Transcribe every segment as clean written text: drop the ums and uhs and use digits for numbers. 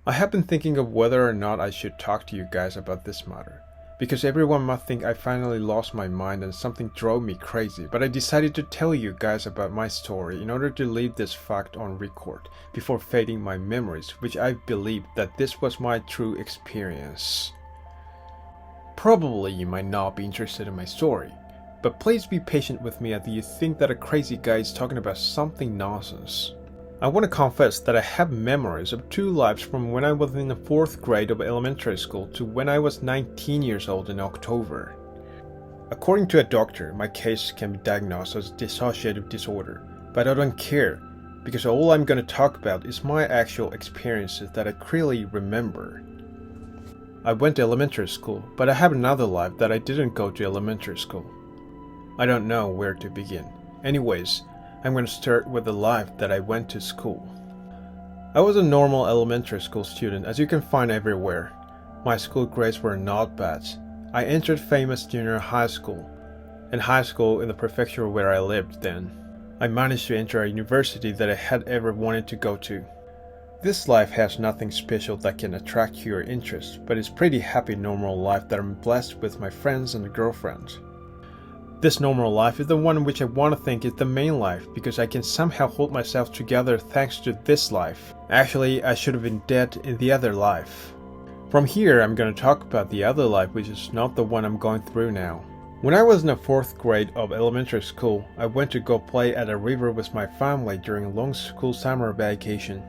I have been thinking of whether or not I should talk to you guys about this matter, because everyone must think I finally lost my mind and something drove me crazy, but I decided to tell you guys about my story in order to leave this fact on record before fading my memories, which I believe that this was my true experience. Probably you might not be interested in my story, but please be patient with me as you think that a crazy guy is talking about something nonsense. I want to confess that I have memories of two lives from when I was in the 4th grade of elementary school to when I was 19 years old in October. According to a doctor, my case can be diagnosed as dissociative disorder, but I don't care, because all I'm going to talk about is my actual experiences that I clearly remember. I went to elementary school, but I have another life that I didn't go to elementary school. I don't know where to begin. Anyways, I'm going to start with the life that I went to school. I was a normal elementary school student, as you can find everywhere. My school grades were not bad. I entered famous junior high school, and high school in the prefecture where I lived then. I managed to enter a university that I had ever wanted to go to. This life has nothing special that can attract your interest, but it's pretty happy normal life that I'm blessed with my friends and a girlfriend. This normal life is the one which I want to think is the main life, because I can somehow hold myself together thanks to this life. Actually, I should have been dead in the other life. From here, I'm going to talk about the other life, which is not the one I'm going through now. When I was in the 4th grade of elementary school, I went to go play at a river with my family during a long school summer vacation.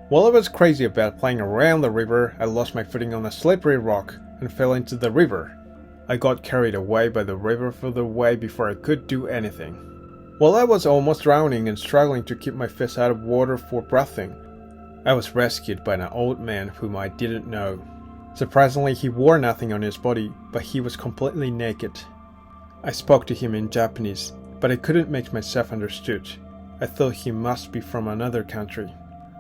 While I was crazy about playing around the river, I lost my footing on a slippery rock and fell into the river. I got carried away by the river further away before I could do anything. While I was almost drowning and struggling to keep my fists out of water for breathing, I was rescued by an old man whom I didn't know. Surprisingly, he wore nothing on his body, but he was completely naked. I spoke to him in Japanese, but I couldn't make myself understood. I thought he must be from another country.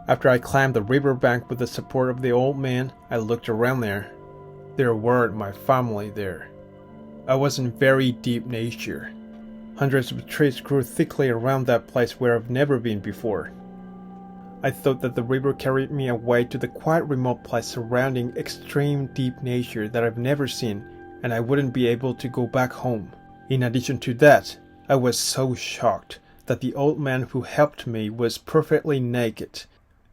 After I climbed the riverbank with the support of the old man, I looked around there. There were my family there. I was in very deep nature. Hundreds of trees grew thickly around that place where I've never been before. I thought that the river carried me away to the quiet remote place surrounding extreme deep nature that I've never seen, and I wouldn't be able to go back home. In addition to that, I was so shocked that the old man who helped me was perfectly naked,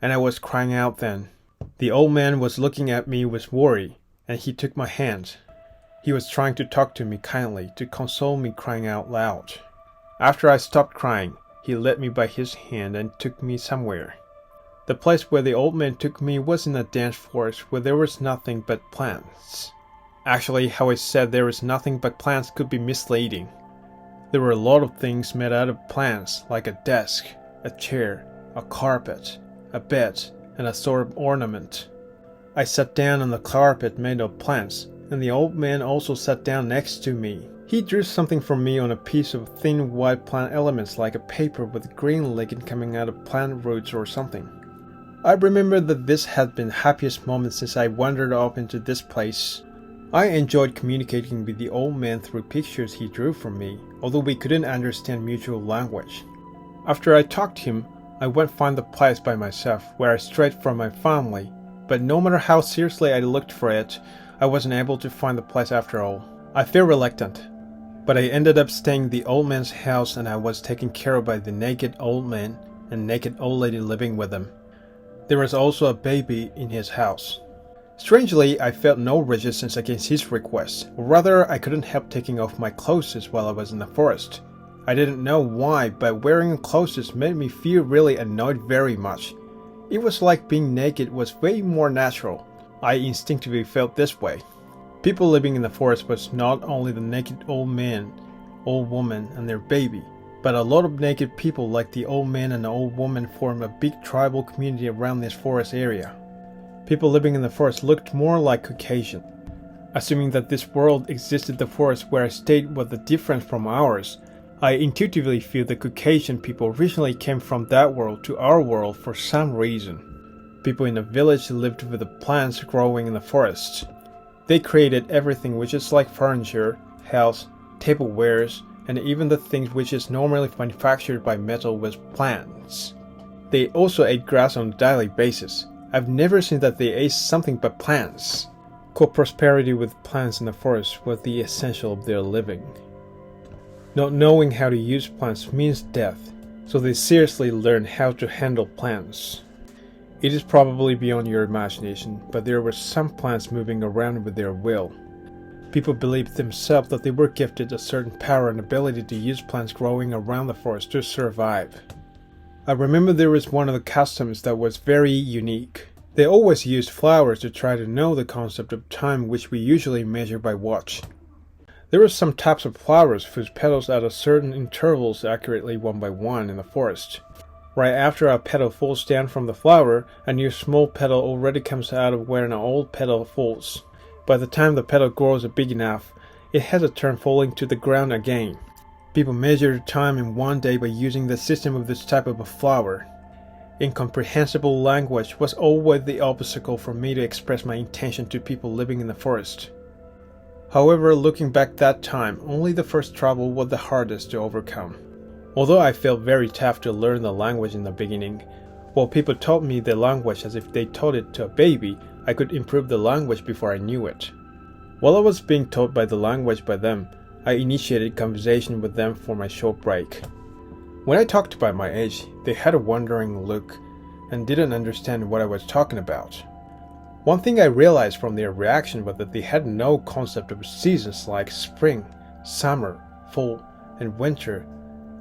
and I was crying out then. The old man was looking at me with worry, and he took my hand. He was trying to talk to me kindly, to console me crying out loud. After I stopped crying, he led me by his hand and took me somewhere. The place where the old man took me was in a dense forest where there was nothing but plants. Actually, how I said there was nothing but plants could be misleading. There were a lot of things made out of plants, like a desk, a chair, a carpet, a bed, and a sort of ornament. I sat down on the carpet made of plants, and the old man also sat down next to me. He drew something for me on a piece of thin white plant elements like a paper with green liquid coming out of plant roots or something. I remember that this had been the happiest moment since I wandered off into this place. I enjoyed communicating with the old man through pictures he drew for me, although we couldn't understand mutual language. After I talked to him, I went find the place by myself where I strayed from my family, but no matter how seriously I looked for it, I wasn't able to find the place after all. I felt reluctant, but I ended up staying in the old man's house, and I was taken care of by the naked old man and naked old lady living with him. There was also a baby in his house. Strangely, I felt no resistance against his request, or rather I couldn't help taking off my clothes while I was in the forest. I didn't know why, but wearing clothes made me feel really annoyed very much. It was like being naked was way more natural. I instinctively felt this way. People living in the forest was not only the naked old man, old woman, and their baby, but a lot of naked people like the old man and the old woman formed a big tribal community around this forest area. People living in the forest looked more like Caucasian. Assuming that this world existed, the forest where I stayed was different from ours, I intuitively feel the Caucasian people originally came from that world to our world for some reason. People in the village lived with the plants growing in the forest. They created everything which is like furniture, house, tablewares, and even the things which is normally manufactured by metal with plants. They also ate grass on a daily basis. I've never seen that they ate something but plants. Co-prosperity with plants in the forest was the essential of their living. Not knowing how to use plants means death, so they seriously learned how to handle plants. It is probably beyond your imagination, but there were some plants moving around with their will. People believed themselves that they were gifted a certain power and ability to use plants growing around the forest to survive. I remember there was one of the customs that was very unique. They always used flowers to try to know the concept of time, which we usually measure by watch. There were some types of flowers whose petals at a certain intervals accurately one by one in the forest. Right after a petal falls down from the flower, a new small petal already comes out of where an old petal falls. By the time the petal grows big enough, it has a turn falling to the ground again. People measure time in one day by using the system of this type of a flower. Incomprehensible language was always the obstacle for me to express my intention to people living in the forest. However, looking back that time, only the first trouble was the hardest to overcome. Although I felt very tough to learn the language in the beginning, while people taught me the language as if they taught it to a baby, I could improve the language before I knew it. While I was being taught by the language by them, I initiated conversation with them for my short break. When I talked about my age, they had a wondering look and didn't understand what I was talking about. One thing I realized from their reaction was that they had no concept of seasons like spring, summer, fall, and winter,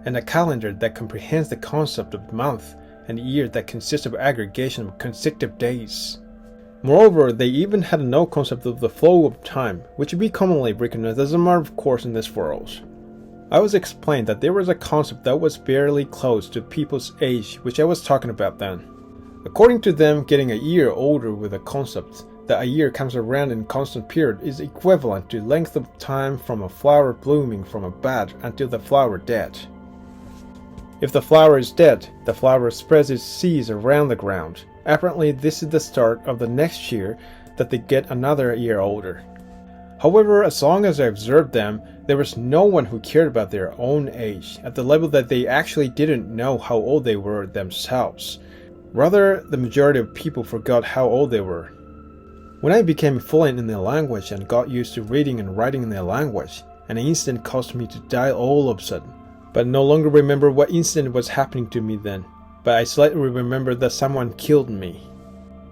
and a calendar that comprehends the concept of month and year that consists of aggregation of consecutive days. Moreover, they even had no concept of the flow of time, which we commonly recognize as a matter of course in this world. I was explained that there was a concept that was barely close to people's age, which I was talking about then. According to them, getting a year older with a concept that a year comes around in constant period is equivalent to length of time from a flower blooming from a bud until the flower dead. If the flower is dead, the flower spreads its seeds around the ground. Apparently, this is the start of the next year that they get another year older. However, as long as I observed them, there was no one who cared about their own age, at the level that they actually didn't know how old they were themselves. Rather, the majority of people forgot how old they were. When I became fluent in their language and got used to reading and writing in their language, an incident caused me to die all of a sudden. But no longer remember what incident was happening to me then, but I slightly remember that someone killed me.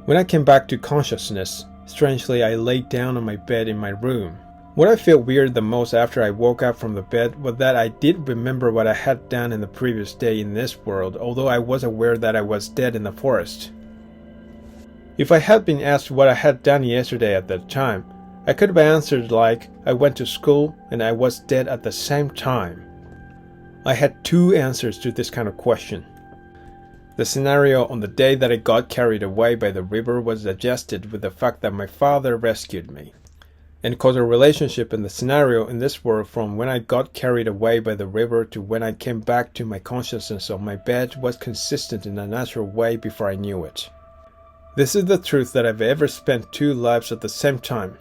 When I came back to consciousness, strangely I laid down on my bed in my room. What I felt weird the most after I woke up from the bed was that I did remember what I had done in the previous day in this world, although I was aware that I was dead in the forest. If I had been asked what I had done yesterday at that time, I could have answered like, I went to school and I was dead at the same time. I had two answers to this kind of question. The scenario on the day that I got carried away by the river was adjusted with the fact that my father rescued me, and caused a relationship in the scenario in this world from when I got carried away by the river to when I came back to my consciousness on my bed was consistent in a natural way before I knew it. This is the truth that I've ever spent two lives at the same time.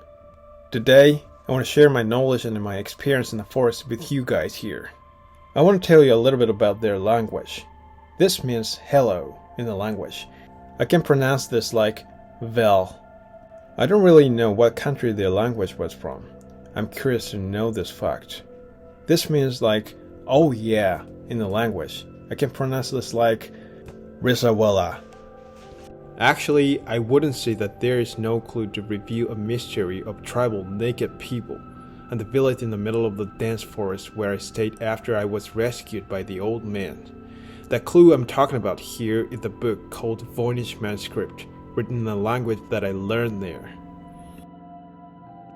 Today, I want to share my knowledge and my experience in the forest with you guys here. I want to tell you a little bit about their language. This means hello in the language. I can pronounce this like vel. I don't really know what country their language was from. I'm curious to know this fact. This means like oh yeah in the language. I can pronounce this like risawala. Actually, I wouldn't say that there is no clue to reveal a mystery of tribal naked people and the village in the middle of the dense forest where I stayed after I was rescued by the old man. The clue I'm talking about here is the book called Voynich Manuscript, written in a language that I learned there.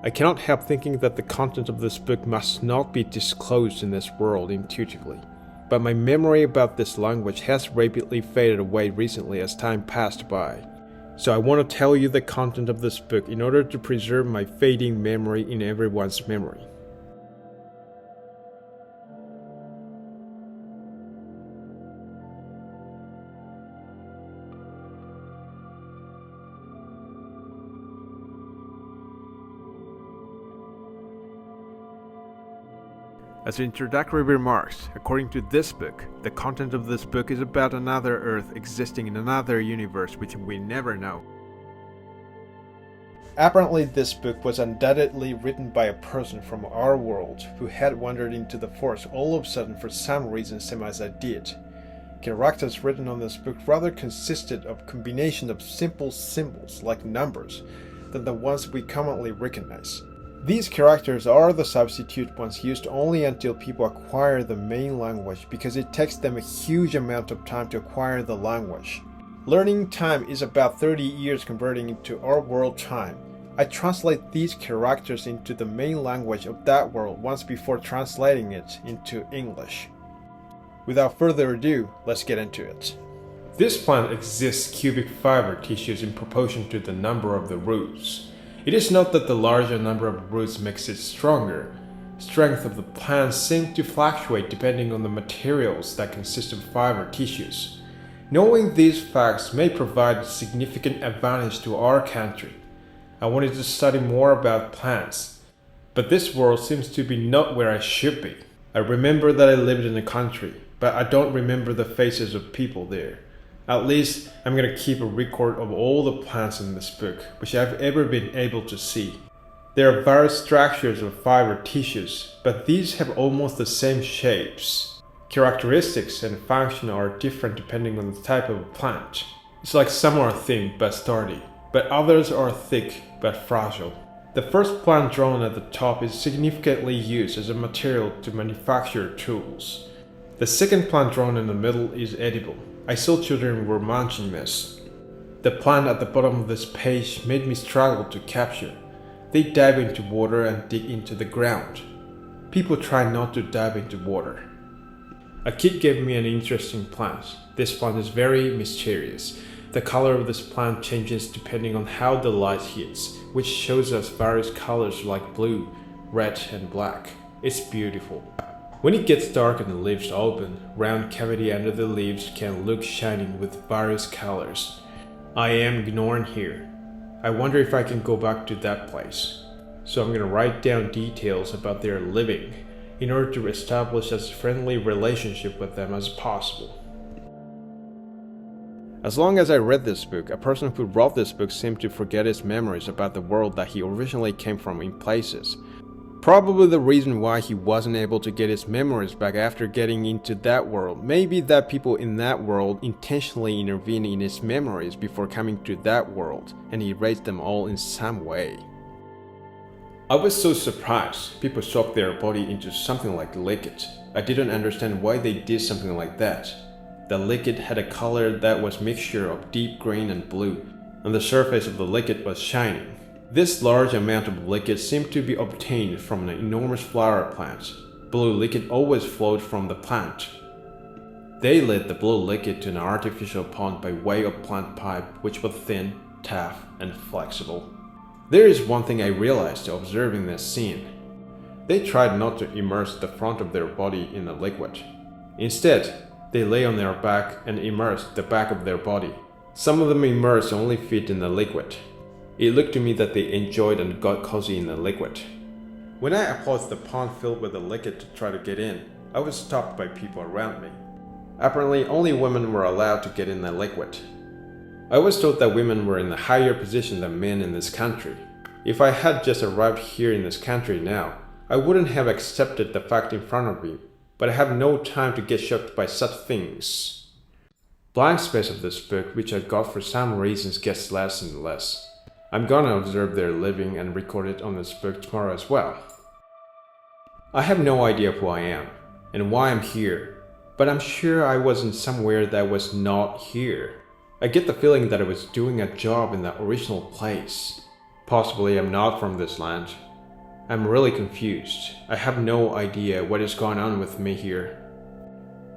I cannot help thinking that the content of this book must not be disclosed in this world intuitively, but my memory about this language has rapidly faded away recently as time passed by. So I want to tell you the content of this book in order to preserve my fading memory in everyone's memory. As introductory remarks, according to this book, the content of this book is about another Earth existing in another universe which we never know. Apparently this book was undoubtedly written by a person from our world who had wandered into the forest all of a sudden for some reason same as I did. Characters written on this book rather consisted of a combination of simple symbols like numbers than the ones we commonly recognize. These characters are the substitute ones used only until people acquire the main language because it takes them a huge amount of time to acquire the language. Learning time is about 30 years converting into our world time. I translate these characters into the main language of that world once before translating it into English. Without further ado, let's get into it. This plant exists cubic fiber tissues in proportion to the number of the roots. It is not that the larger number of roots makes it stronger. Strength of the plant seems to fluctuate depending on the materials that consist of fiber tissues. Knowing these facts may provide a significant advantage to our country. I wanted to study more about plants, but this world seems to be not where I should be. I remember that I lived in a country, but I don't remember the faces of people there. At least, I'm gonna keep a record of all the plants in this book, which I've ever been able to see. There are various structures of fiber tissues, but these have almost the same shapes. Characteristics and function are different depending on the type of plant. It's like some are thin but sturdy, but others are thick but fragile. The first plant drawn at the top is significantly used as a material to manufacture tools. The second plant drawn in the middle is edible. I saw children were munching this. The plant at the bottom of this page made me struggle to capture. They dive into water and dig into the ground. People try not to dive into water. A kid gave me an interesting plant. This plant is very mysterious. The color of this plant changes depending on how the light hits, which shows us various colors like blue, red, and black. It's beautiful. When it gets dark and the leaves open, round cavity under the leaves can look shining with various colors. I am ignoring here. I wonder if I can go back to that place. So I'm gonna write down details about their living in order to establish as friendly relationship with them as possible. As long as I read this book, a person who wrote this book seemed to forget his memories about the world that he originally came from in places. Probably the reason why he wasn't able to get his memories back after getting into that world may be that people in that world intentionally intervened in his memories before coming to that world, and he erased them all in some way. I was so surprised people soaked their body into something like liquid. I didn't understand why they did something like that. The liquid had a color that was a mixture of deep green and blue, and the surface of the liquid was shining. This large amount of liquid seemed to be obtained from an enormous flower plant. Blue liquid always flowed from the plant. They led the blue liquid to an artificial pond by way of plant pipe, which was thin, tough, and flexible. There is one thing I realized observing this scene. They tried not to immerse the front of their body in the liquid. Instead, they lay on their back and immersed the back of their body. Some of them immersed only feet in the liquid. It looked to me that they enjoyed and got cozy in the liquid. When I approached the pond filled with the liquid to try to get in, I was stopped by people around me. Apparently, only women were allowed to get in the liquid. I was told that women were in a higher position than men in this country. If I had just arrived here in this country now, I wouldn't have accepted the fact in front of me, but I have no time to get shocked by such things. Blank space of this book, which I got for some reasons, gets less and less. I'm gonna observe their living and record it on this book tomorrow as well. I have no idea who I am and why I'm here, but I'm sure I wasn't somewhere that was not here. I get the feeling that I was doing a job in the original place. Possibly I'm not from this land. I'm really confused. I have no idea what is going on with me here.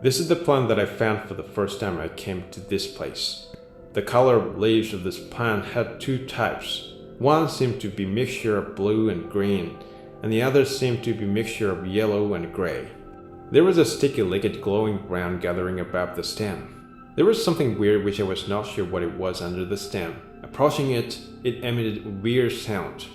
This is the plant that I found for the first time I came to this place. The color of leaves of this plant had two types. One seemed to be a mixture of blue and green, and the other seemed to be a mixture of yellow and gray. There was a sticky liquid glowing brown gathering above the stem. There was something weird which I was not sure what it was under the stem. Approaching it, it emitted a weird sound.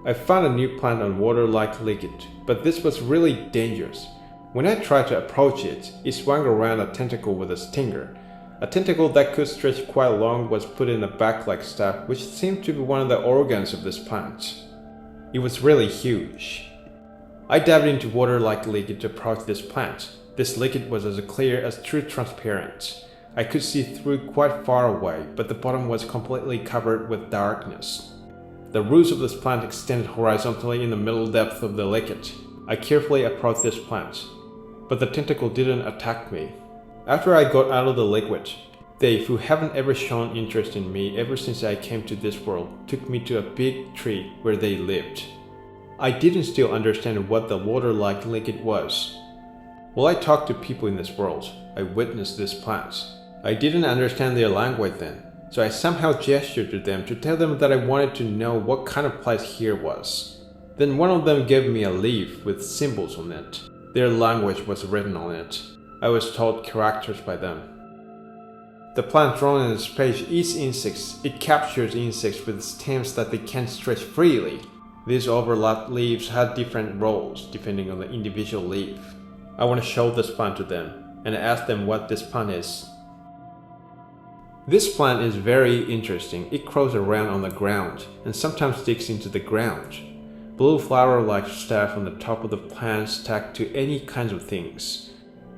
I found a new plant on water-like liquid, but this was really dangerous. When I tried to approach it, it swung around a tentacle with a stinger. A tentacle that could stretch quite long was put in a back-like staff, which seemed to be one of the organs of this plant. It was really huge. I dived into water-like liquid to approach this plant. This liquid was as clear as true transparent. I could see through quite far away, but the bottom was completely covered with darkness. The roots of this plant extended horizontally in the middle depth of the liquid. I carefully approached this plant, but the tentacle didn't attack me. After I got out of the liquid, Dave, who haven't ever shown interest in me ever since I came to this world, took me to a big tree where they lived. I didn't still understand what the water-like liquid was. While I talked to people in this world, I witnessed these plants. I didn't understand their language then, so I somehow gestured to them to tell them that I wanted to know what kind of place here was. Then one of them gave me a leaf with symbols on it. Their language was written on it. I was taught characters by them. The plant drawn on this page eats insects. It captures insects with stems that they can't stretch freely. These overlapped leaves had different roles depending on the individual leaf. I want to show this plant to them and ask them what this plant is. This plant is very interesting. It crawls around on the ground and sometimes digs into the ground. Blue flower-like staff on the top of the plant stacked to any kinds of things.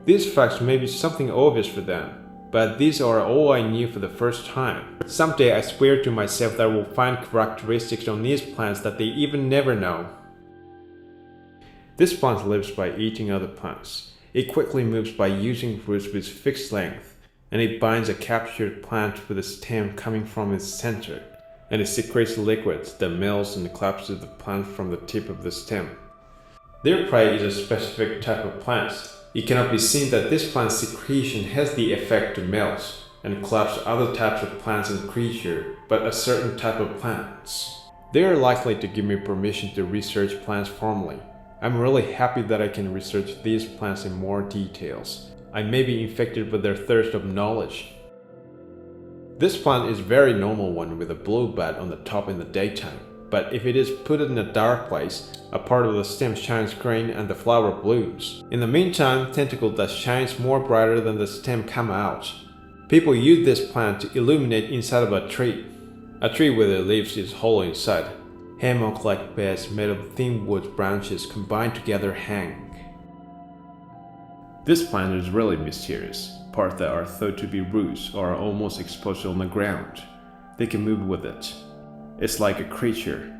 These facts may be something obvious for them, but these are all I knew for the first time. Someday I swear to myself that I will find characteristics on these plants that they even never know. This plant lives by eating other plants. It quickly moves by using roots with fixed length, and it binds a captured plant with a stem coming from its center, and it secretes liquids that melts and collapses the plant from the tip of the stem. Their prey is a specific type of plant. It cannot be seen that this plant's secretion has the effect to melt and collapse other types of plants and creatures, but a certain type of plants. They are likely to give me permission to research plants formally. I'm really happy that I can research these plants in more details. I may be infected with their thirst of knowledge. This plant is a very normal one with a blue bud on the top in the daytime, but if it is put in a dark place, a part of the stem shines green and the flower blooms. In the meantime, tentacle that shines more brighter than the stem come out. People use this plant to illuminate inside of a tree. A tree with the leaves is hollow inside. Hammock-like beds made of thin wood branches combined together hang. This plant is really mysterious. Parts that are thought to be roots are almost exposed on the ground. They can move with it. It's like a creature.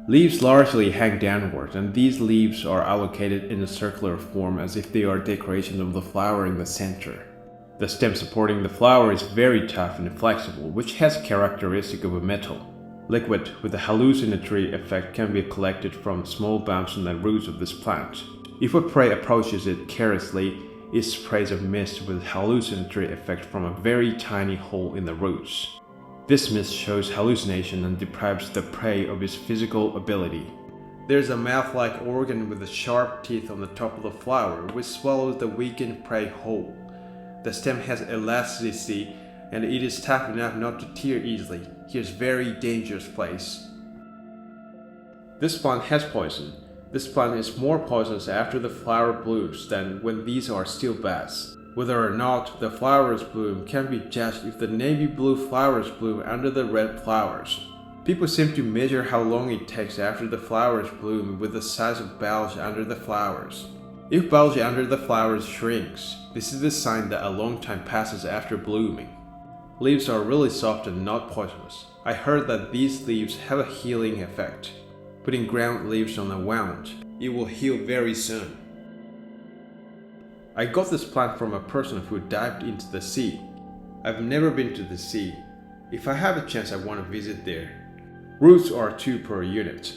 Leaves largely hang downward, and these leaves are allocated in a circular form as if they are decoration of the flower in the center. The stem supporting the flower is very tough and flexible, which has a characteristic of a metal. Liquid with a hallucinatory effect can be collected from small bumps on the roots of this plant. If a prey approaches it carelessly, it sprays a mist with hallucinatory effect from a very tiny hole in the roots. This mist shows hallucination and deprives the prey of its physical ability. There's a mouth-like organ with the sharp teeth on the top of the flower, which swallows the weakened prey whole. The stem has elasticity, and it is tough enough not to tear easily. Here's a very dangerous place. This plant has poison. This plant is more poisonous after the flower blooms than when these are still buds. Whether or not the flowers bloom can be judged if the navy blue flowers bloom under the red flowers. People seem to measure how long it takes after the flowers bloom with the size of bulge under the flowers. If bulge under the flowers shrinks, this is the sign that a long time passes after blooming. Leaves are really soft and not poisonous. I heard that these leaves have a healing effect. Putting ground leaves on a wound, it will heal very soon. I got this plant from a person who dived into the sea. I've never been to the sea. If I have a chance, I want to visit there. Roots are 2 per unit.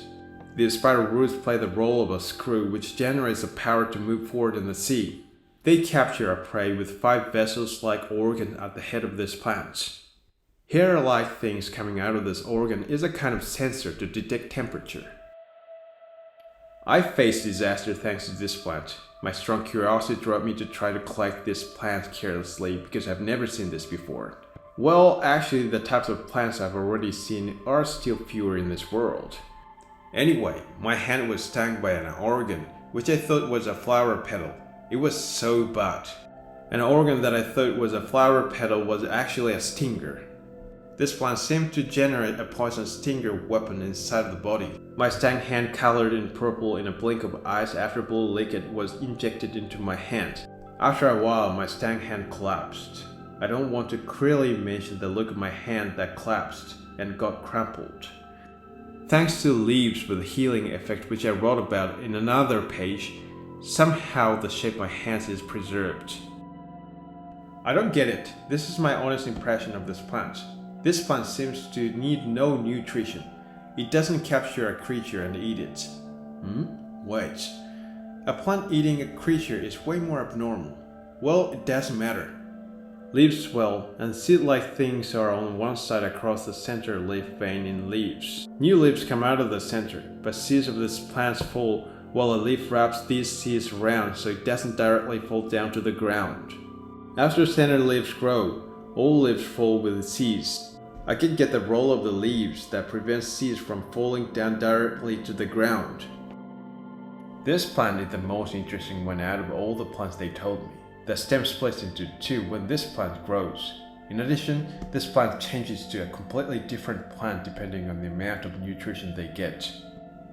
The spiral roots play the role of a screw which generates the power to move forward in the sea. They capture a prey with 5 vessels-like organ at the head of this plant. Hair-like things coming out of this organ is a kind of sensor to detect temperature. I faced disaster thanks to this plant. My strong curiosity drove me to try to collect this plant carelessly because I've never seen this before. Well, actually the types of plants I've already seen are still fewer in this world. Anyway, my hand was stung by an organ, which I thought was a flower petal. It was so bad. An organ that I thought was a flower petal was actually a stinger. This plant seemed to generate a poison stinger weapon inside of the body. My stank hand colored in purple in a blink of eyes after blue liquid was injected into my hand. After a while, my stank hand collapsed. I don't want to clearly mention the look of my hand that collapsed and got crumpled. Thanks to leaves with healing effect which I wrote about in another page, somehow the shape of my hands is preserved. I don't get it. This is my honest impression of this plant. This plant seems to need no nutrition. It doesn't capture a creature and eat it. Wait. A plant eating a creature is way more abnormal. Well, it doesn't matter. Leaves swell, and seed-like things are on one side across the center leaf vein in leaves. New leaves come out of the center, but seeds of these plants fall while a leaf wraps these seeds around so it doesn't directly fall down to the ground. After center leaves grow, all leaves fall with the seeds. I can get the roll of the leaves that prevents seeds from falling down directly to the ground. This plant is the most interesting one out of all the plants they told me. The stem splits into two when this plant grows. In addition, this plant changes to a completely different plant depending on the amount of nutrition they get.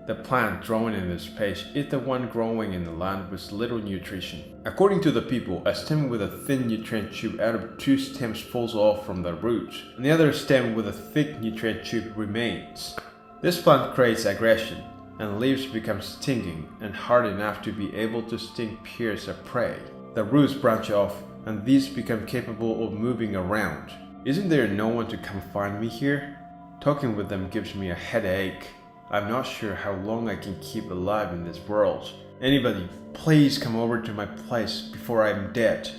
The plant drawn in this page is the one growing in the land with little nutrition. According to the people, a stem with a thin nutrient tube out of two stems falls off from the root, and the other stem with a thick nutrient tube remains. This plant creates aggression, and leaves become stinging and hard enough to be able to sting pierce a prey. The roots branch off, and these become capable of moving around. Isn't there no one to come find me here? Talking with them gives me a headache. I'm not sure how long I can keep alive in this world. Anybody, please come over to my place before I'm dead.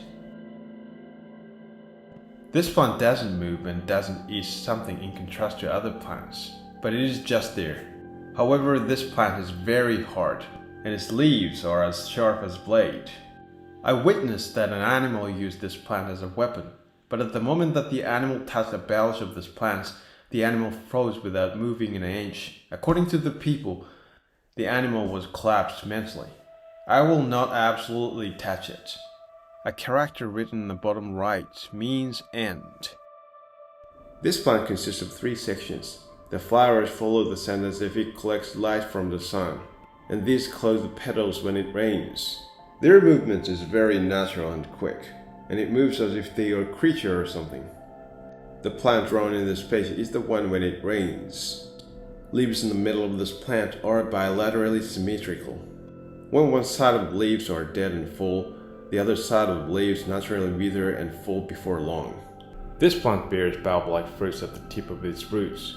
This plant doesn't move and doesn't eat something in contrast to other plants, but it is just there. However, this plant is very hard, and its leaves are as sharp as blade. I witnessed that an animal used this plant as a weapon, but at the moment that the animal touched the boughs of this plant, the animal froze without moving an inch. According to the people, the animal was collapsed mentally. I will not absolutely touch it. A character written in the bottom right means end. This plant consists of 3 sections. The flowers follow the sun as if it collects light from the sun, and these close the petals when it rains. Their movement is very natural and quick, and it moves as if they are a creature or something. The plant drawn in this page is the one when it rains. Leaves in the middle of this plant are bilaterally symmetrical. When one side of the leaves are dead and full, the other side of the leaves naturally wither and fall before long. This plant bears bulb-like fruits at the tip of its roots.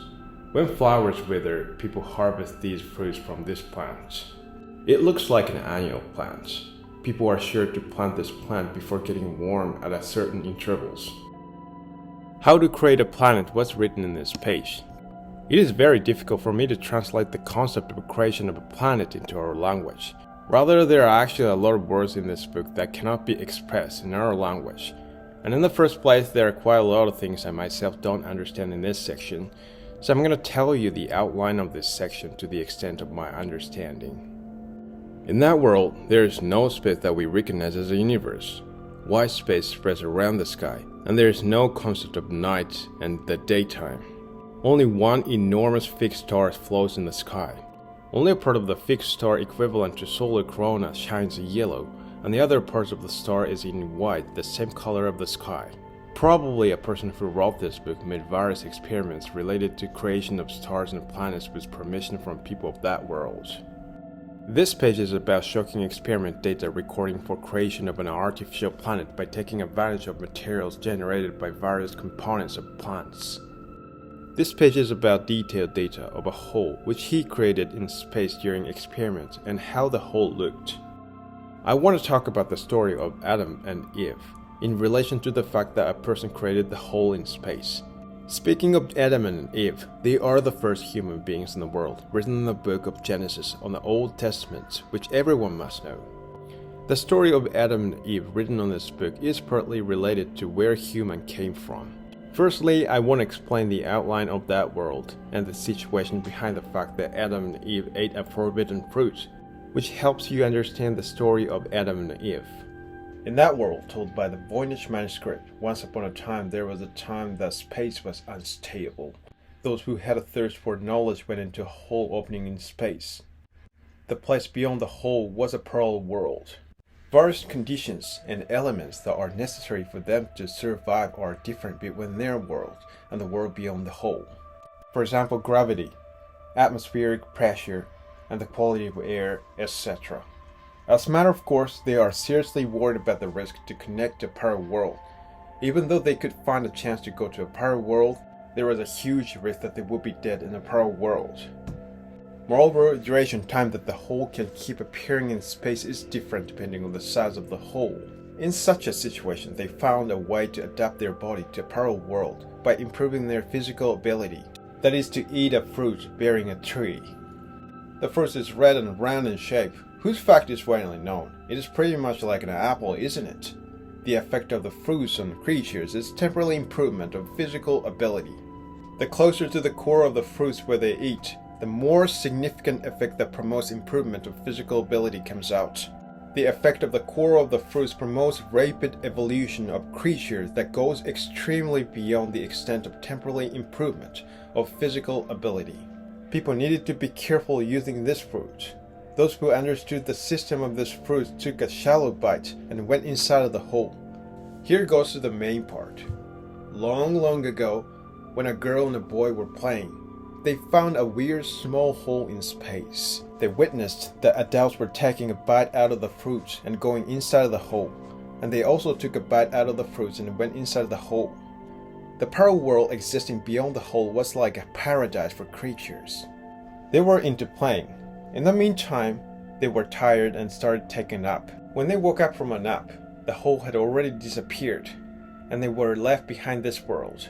When flowers wither, people harvest these fruits from this plant. It looks like an annual plant. People are sure to plant this plant before getting warm at certain intervals. How to create a planet was written in this page. It is very difficult for me to translate the concept of creation of a planet into our language. Rather, there are actually a lot of words in this book that cannot be expressed in our language. And in the first place, there are quite a lot of things I myself don't understand in this section, so I'm going to tell you the outline of this section to the extent of my understanding. In that world, there is no space that we recognize as a universe. White space spreads around the sky, and there is no concept of night and the daytime. Only one enormous fixed star floats in the sky. Only a part of the fixed star equivalent to solar corona shines yellow, and the other part of the star is in white, the same color of the sky. Probably a person who wrote this book made various experiments related to creation of stars and planets with permission from people of that world. This page is about shocking experiment data recording for creation of an artificial planet by taking advantage of materials generated by various components of plants. This page is about detailed data of a hole which he created in space during experiments and how the hole looked. I want to talk about the story of Adam and Eve in relation to the fact that a person created the hole in space. Speaking of Adam and Eve, they are the first human beings in the world, written in the book of Genesis on the Old Testament, which everyone must know. The story of Adam and Eve written on this book is partly related to where human came from. Firstly, I want to explain the outline of that world and the situation behind the fact that Adam and Eve ate a forbidden fruit, which helps you understand the story of Adam and Eve. In that world told by the Voynich Manuscript, once upon a time there was a time that space was unstable. Those who had a thirst for knowledge went into a hole opening in space. The place beyond the hole was a parallel world. Various conditions and elements that are necessary for them to survive are different between their world and the world beyond the hole. For example, gravity, atmospheric pressure, and the quality of air, etc. As a matter of course, they are seriously worried about the risk to connect to a parallel world. Even though they could find a chance to go to a parallel world, there was a huge risk that they would be dead in a parallel world. Moreover, the duration time that the hole can keep appearing in space is different depending on the size of the hole. In such a situation, they found a way to adapt their body to a parallel world by improving their physical ability, that is to eat a fruit bearing a tree. The fruit is red and round in shape, whose fact is widely known. It is pretty much like an apple, isn't it? The effect of the fruits on creatures is temporary improvement of physical ability. The closer to the core of the fruits where they eat, the more significant effect that promotes improvement of physical ability comes out. The effect of the core of the fruits promotes rapid evolution of creatures that goes extremely beyond the extent of temporary improvement of physical ability. People needed to be careful using this fruit. Those who understood the system of this fruit took a shallow bite and went inside of the hole. Here goes to the main part. Long ago, when a girl and a boy were playing, they found a weird small hole in space. They witnessed that adults were taking a bite out of the fruit and going inside of the hole, and they also took a bite out of the fruits and went inside of the hole. The parallel world existing beyond the hole was like a paradise for creatures. They were into playing. In the meantime, they were tired and started taking a nap. When they woke up from a nap, the hole had already disappeared, and they were left behind this world.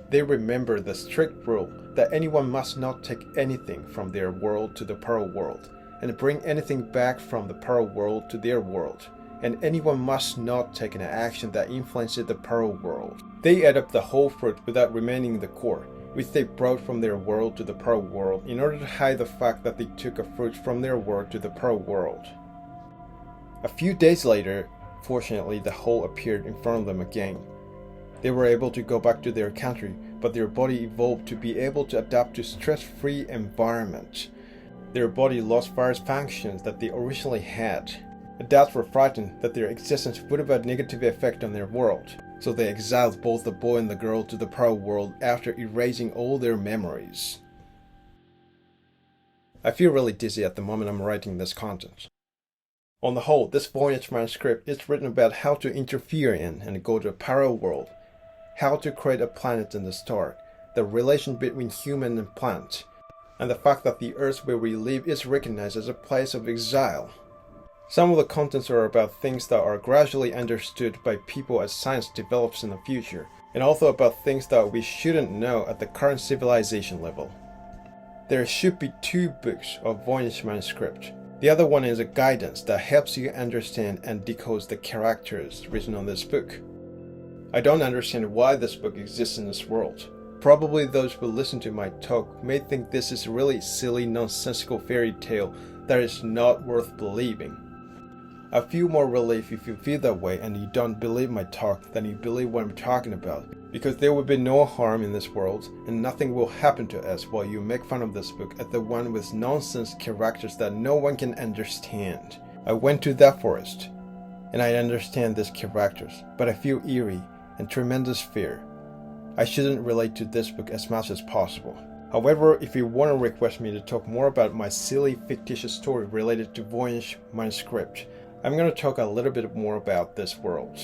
They remembered the strict rule that anyone must not take anything from their world to the parallel world, and bring anything back from the parallel world to their world, and anyone must not take an action that influences the parallel world. They ate up the whole fruit without remaining in the core, which they brought from their world to the parallel world in order to hide the fact that they took a fruit from their world to the parallel world. A few days later, fortunately, the hole appeared in front of them again. They were able to go back to their country, but their body evolved to be able to adapt to stress-free environment. Their body lost various functions that they originally had. Adults were frightened that their existence would have a negative effect on their world, so they exiled both the boy and the girl to the parallel world after erasing all their memories. I feel really dizzy at the moment I'm writing this content. On the whole, this Voynich Manuscript is written about how to interfere in and go to a parallel world, how to create a planet and a star, the relation between human and plant, and the fact that the earth where we live is recognized as a place of exile. Some of the contents are about things that are gradually understood by people as science develops in the future, and also about things that we shouldn't know at the current civilization level. There should be 2 books of Voynich Manuscript. The other one is a guidance that helps you understand and decode the characters written on this book. I don't understand why this book exists in this world. Probably those who listen to my talk may think this is a really silly, nonsensical fairy tale that is not worth believing. I feel more relief if you feel that way and you don't believe my talk than you believe what I'm talking about, because there will be no harm in this world and nothing will happen to us while you make fun of this book as the one with nonsense characters that no one can understand. I went to that forest and I understand these characters, but I feel eerie and tremendous fear. I shouldn't relate to this book as much as possible. However, if you want to request me to talk more about my silly fictitious story related to Voynich Manuscript, I'm going to talk a little bit more about this world.